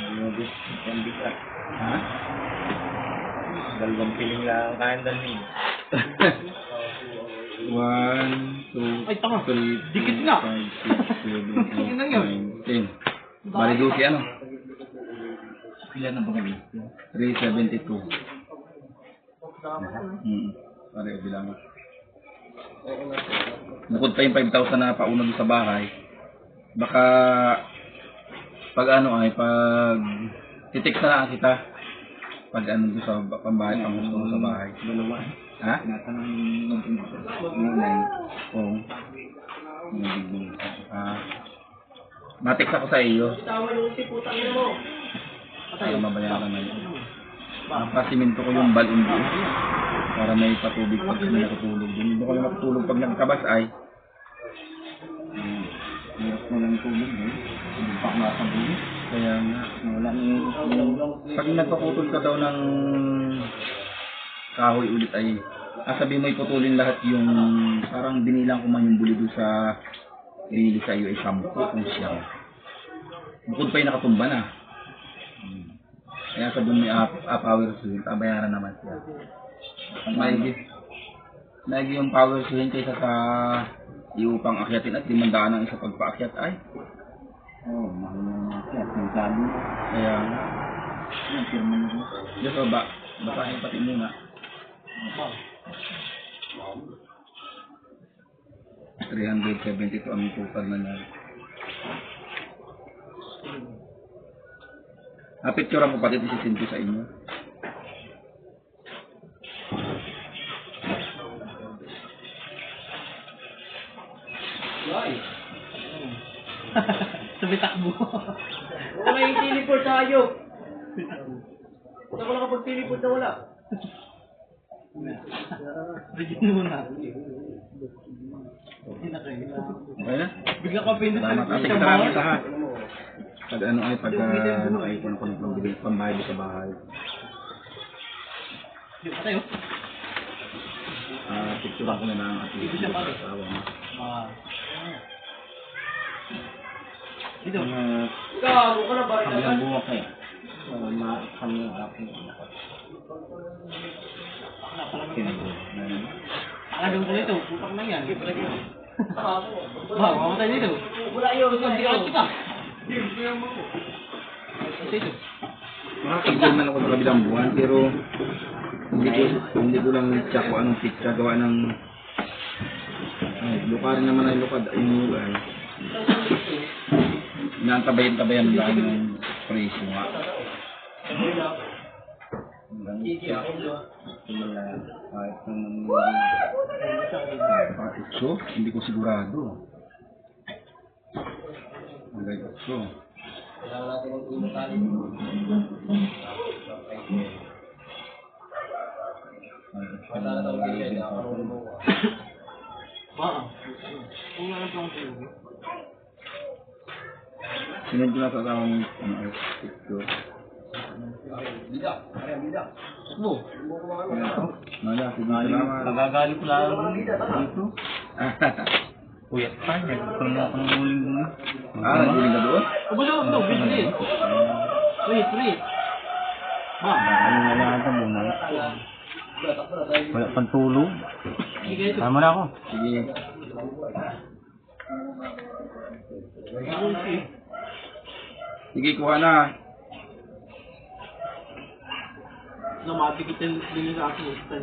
Ginugis. Ang bigat. Ha? Dalawang piling lang kayang dalhin. 1, 2, Ay, tanga. 3, Dikit nga. 5, 6, 7, Yun lang yun. 8, 9, 10. Bali 12 ano? Ilan ang pagkalit? 372. Pare, bilang. Bukod pa yung 5,000 na pauna doon sa bahay, baka pag ano ay pag titik na lang kita pag ano doon sa pambahay, pang gusto mo sa bahay. Dalawa. Ha? Natanong nanay. Oo. Nabigay. Matik ako sa iyo Tama yung si putang ina mo. para mabayaran na yun. Napasiminto ko yung balon doon para may patubig pag kami natutulog doon. Hindi ko lang matutulog pag nagkabas ay. Ayos mo lang tubig eh. Hindi pa makakabuli. Kaya nga. Wala ni... Pag nagpaputol ka daw ng kahoy ulit ay sabi mo iputulin lahat yung parang binilang ko man yung buli doon sa binili sa iyo ay 10 kung siya. Bukod pa yung nakatumba na. Kaya sabi mo may power swing, bayaran naman siya. Maigi yung power swing kaysa sa iupang akyatin at 500 ang isa pagpaakyat ay. Oo, mahal na siya. Ang sabi. Kaya nga. Ang firma nyo. Diyos ba, basahin pati muna. 372 ang total na niya. Picture ko pati isisin ko sa inyo. Sabi takbo. Wala yung teleport sa ayok. Wala ko lang kapag teleport na wala. Bigyan mo na. Okay na? Bigla ka pinit Salamat. Salamat sa lahat. Pag ano ay pag ano ay kung ako ng pambayad sa bahay. Yung tayo. Picture ko na lang at Dito siya pare. asawa mo. Dito. Gago ka na ba? Ang buwak eh. Kami yung aking Alam ko dito. Putak na yan. Mamatay dito. Wala yun. Hindi ka kita. Dito. Makakagyan man ako sa kabilang buwan pero hindi ko lang check kung anong picture gawa ng lukarin naman ay lukad ay mulay. Naantabayan-tabayan lang yung presyo nga. So, hindi ko sigurado. So, sinunod ko na sa asawa mo picture. Mo. Mala, salamat. Nagagali ko lang dito. Kuya, saan yan? Kung ako ng huling-huling. Naguling ka doon? Kabalo ko. Bilis. Wait. Ano na lang sa muna? Wala pang tulog. Sige ito. Tama na ako. Sige. Sige, kuha na. Namati kita din sa akin.